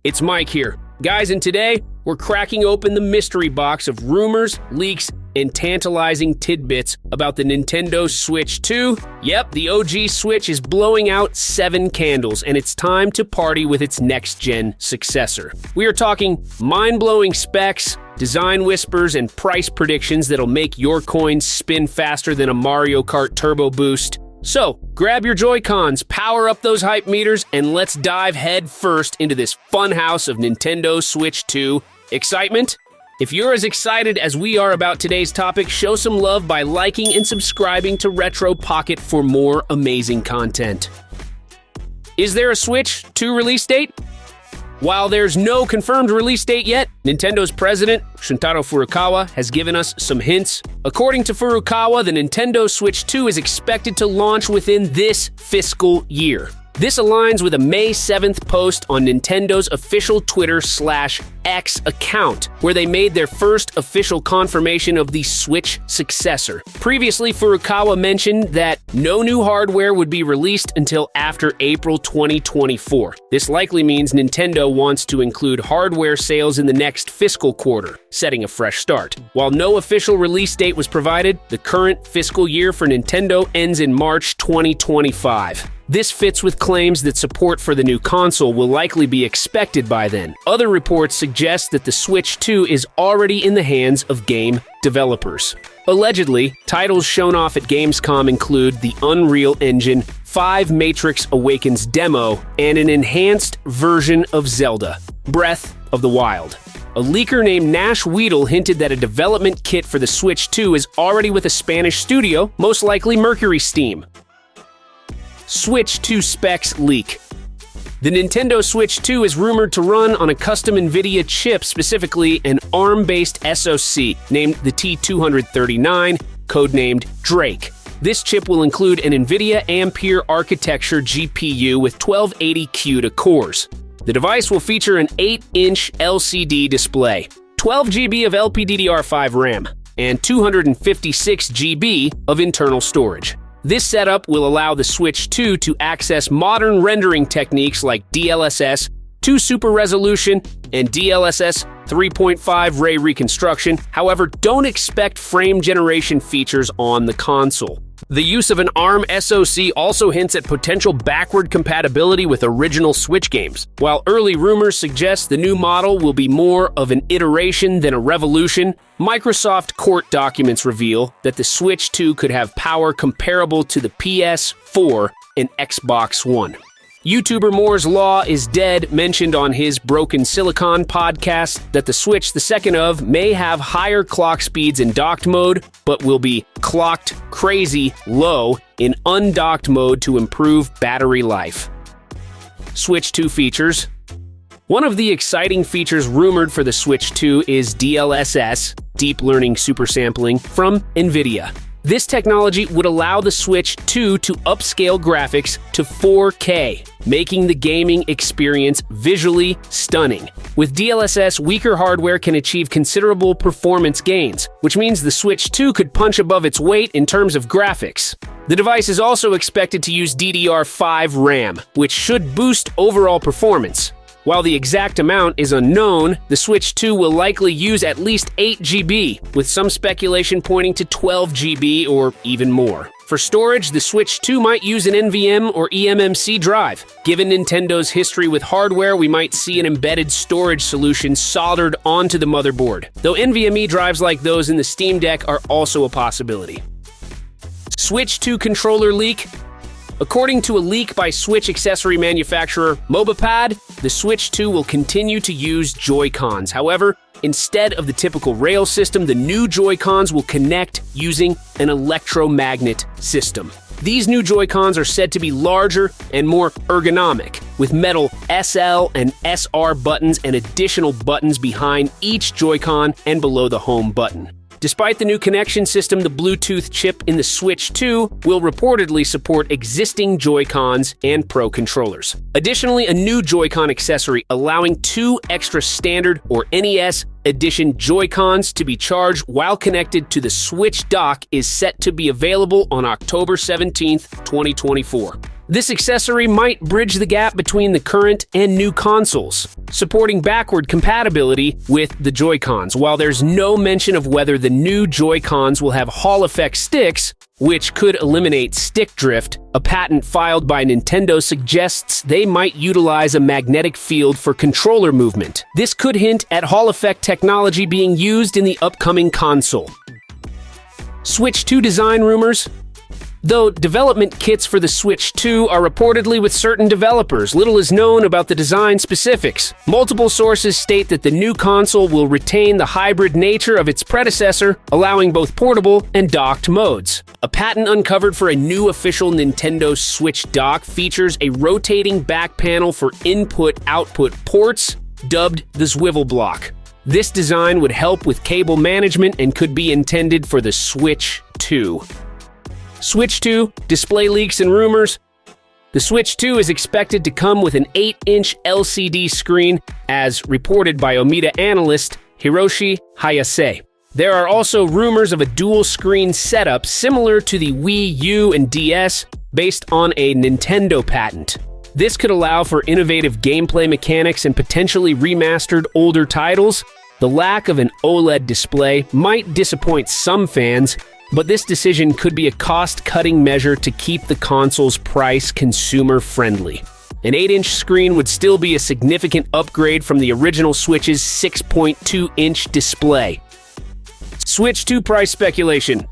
It's Mike here. Guys, and today, we're cracking open the mystery box of rumors, leaks, and tantalizing tidbits about the Nintendo Switch 2. Yep, the OG Switch is blowing out 7 candles, and it's time to party with its next-gen successor. We are talking mind-blowing specs, design whispers, and price predictions that'll make your coins spin faster than a Mario Kart Turbo Boost. So, grab your Joy-Cons, power up those hype meters, and let's dive head first into this funhouse of Nintendo Switch 2. Excitement? If you're as excited as we are about today's topic, show some love by liking and subscribing to Retro Pocket for more amazing content. Is there a Switch 2 release date? While there's no confirmed release date yet, Nintendo's president, Shuntaro Furukawa, has given us some hints. According to Furukawa, the Nintendo Switch 2 is expected to launch within this fiscal year. This aligns with a May 7th post on Nintendo's official Twitter/X account, where they made their first official confirmation of the Switch successor. Previously, Furukawa mentioned that no new hardware would be released until after April 2024. This likely means Nintendo wants to include hardware sales in the next fiscal quarter, setting a fresh start. While no official release date was provided, the current fiscal year for Nintendo ends in March 2025. This fits with claims that support for the new console will likely be expected by then. Other reports suggest that the Switch 2 is already in the hands of game developers. Allegedly, titles shown off at Gamescom include the Unreal Engine 5 Matrix Awakens demo and an enhanced version of Zelda, Breath of the Wild. A leaker named Nash Weedle hinted that a development kit for the Switch 2 is already with a Spanish studio, most likely Mercury Steam. Switch 2 specs leak. The Nintendo Switch 2 is rumored to run on a custom NVIDIA chip, specifically an ARM-based SoC named the T239, codenamed Drake. This chip will include an NVIDIA Ampere architecture GPU with 1280 CUDA cores. The device will feature an 8-inch LCD display, 12 GB of LPDDR5 RAM, and 256 GB of internal storage. This setup will allow the Switch 2 to access modern rendering techniques like DLSS 2 Super Resolution and DLSS 3.5 Ray Reconstruction. However, don't expect frame generation features on the console. The use of an ARM SoC also hints at potential backward compatibility with original Switch games. While early rumors suggest the new model will be more of an iteration than a revolution, Microsoft court documents reveal that the Switch 2 could have power comparable to the PS4 and Xbox One. YouTuber Moore's Law is Dead mentioned on his Broken Silicon podcast that the Switch, the second of, may have higher clock speeds in docked mode, but will be clocked crazy low in undocked mode to improve battery life. Switch 2 features. One of the exciting features rumored for the Switch 2 is DLSS, Deep Learning Super Sampling, from NVIDIA. This technology would allow the Switch 2 to upscale graphics to 4K, making the gaming experience visually stunning. With DLSS, weaker hardware can achieve considerable performance gains, which means the Switch 2 could punch above its weight in terms of graphics. The device is also expected to use DDR5 RAM, which should boost overall performance. While the exact amount is unknown, the Switch 2 will likely use at least 8 GB, with some speculation pointing to 12 GB or even more. For storage, the Switch 2 might use an NVMe or eMMC drive. Given Nintendo's history with hardware, we might see an embedded storage solution soldered onto the motherboard, though NVMe drives like those in the Steam Deck are also a possibility. Switch 2 controller leak. According to a leak by Switch accessory manufacturer Mobipad, the Switch 2 will continue to use Joy-Cons. However, instead of the typical rail system, the new Joy-Cons will connect using an electromagnet system. These new Joy-Cons are said to be larger and more ergonomic, with metal SL and SR buttons and additional buttons behind each Joy-Con and below the home button. Despite the new connection system, the Bluetooth chip in the Switch 2 will reportedly support existing Joy-Cons and Pro controllers. Additionally, a new Joy-Con accessory allowing 2 extra standard or NES edition Joy-Cons to be charged while connected to the Switch dock is set to be available on October 17th, 2024. This accessory might bridge the gap between the current and new consoles, supporting backward compatibility with the Joy-Cons. While there's no mention of whether the new Joy-Cons will have Hall effect sticks, which could eliminate stick drift, a patent filed by Nintendo suggests they might utilize a magnetic field for controller movement. This could hint at Hall effect technology being used in the upcoming console. Switch 2 design rumors. Though development kits for the Switch 2 are reportedly with certain developers, little is known about the design specifics. Multiple sources state that the new console will retain the hybrid nature of its predecessor, allowing both portable and docked modes. A patent uncovered for a new official Nintendo Switch dock features a rotating back panel for input-output ports, dubbed the Swivel Block. This design would help with cable management and could be intended for the Switch 2. Switch 2, display leaks and rumors. The Switch 2 is expected to come with an 8-inch LCD screen, as reported by Omida analyst Hiroshi Hayase. There are also rumors of a dual-screen setup similar to the Wii U and DS, based on a Nintendo patent. This could allow for innovative gameplay mechanics and potentially remastered older titles. The lack of an OLED display might disappoint some fans, but this decision could be a cost-cutting measure to keep the console's price consumer-friendly. An 8-inch screen would still be a significant upgrade from the original Switch's 6.2-inch display. Switch 2 price speculation.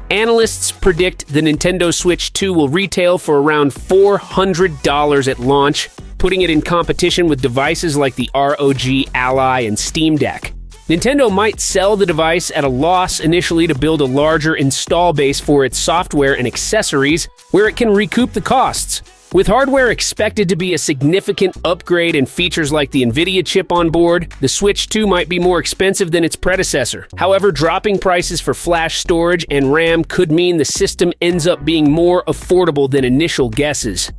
Analysts predict the Nintendo Switch 2 will retail for around $400 at launch, putting it in competition with devices like the ROG Ally and Steam Deck. Nintendo might sell the device at a loss initially to build a larger install base for its software and accessories, where it can recoup the costs. With hardware expected to be a significant upgrade and features like the NVIDIA chip on board, the Switch 2 might be more expensive than its predecessor. However, dropping prices for flash storage and RAM could mean the system ends up being more affordable than initial guesses.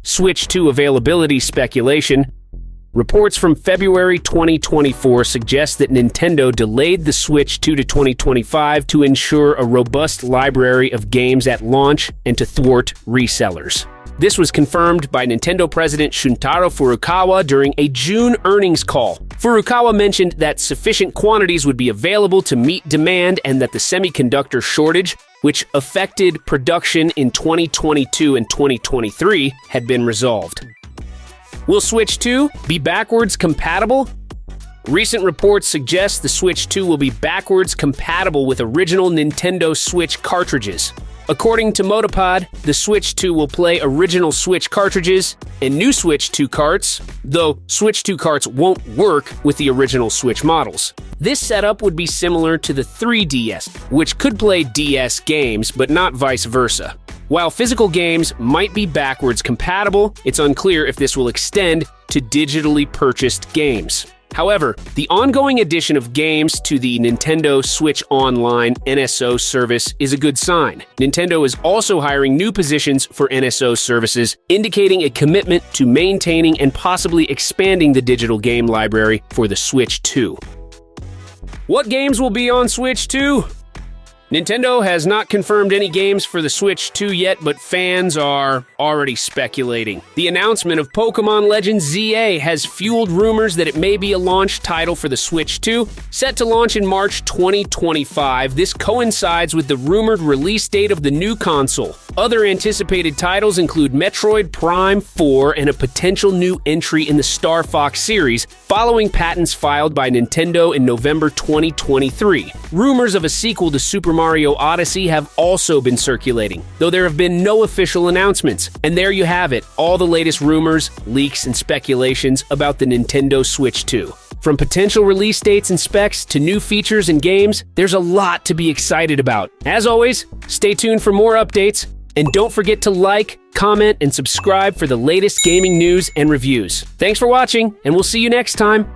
Switch 2 availability speculation. Reports from February 2024 suggest that Nintendo delayed the Switch 2 to 2025 to ensure a robust library of games at launch and to thwart resellers. This was confirmed by Nintendo President Shuntaro Furukawa during a June earnings call. Furukawa mentioned that sufficient quantities would be available to meet demand and that the semiconductor shortage, which affected production in 2022 and 2023, had been resolved. Will Switch 2 be backwards compatible? Recent reports suggest the Switch 2 will be backwards compatible with original Nintendo Switch cartridges. According to Motopod, the Switch 2 will play original Switch cartridges and new Switch 2 carts, though Switch 2 carts won't work with the original Switch models. This setup would be similar to the 3DS, which could play DS games, but not vice versa. While physical games might be backwards compatible, it's unclear if this will extend to digitally purchased games. However, the ongoing addition of games to the Nintendo Switch Online NSO service is a good sign. Nintendo is also hiring new positions for NSO services, indicating a commitment to maintaining and possibly expanding the digital game library for the Switch 2. What games will be on Switch 2? Nintendo has not confirmed any games for the Switch 2 yet, but fans are already speculating. The announcement of Pokémon Legends ZA has fueled rumors that it may be a launch title for the Switch 2, set to launch in March 2025. This coincides with the rumored release date of the new console. Other anticipated titles include Metroid Prime 4 and a potential new entry in the Star Fox series, following patents filed by Nintendo in November 2023. Rumors of a sequel to Super Mario Odyssey have also been circulating, though there have been no official announcements. And there you have it, all the latest rumors, leaks, and speculations about the Nintendo Switch 2. From potential release dates and specs to new features and games, there's a lot to be excited about. As always, stay tuned for more updates, and don't forget to like, comment, and subscribe for the latest gaming news and reviews. Thanks for watching, and we'll see you next time.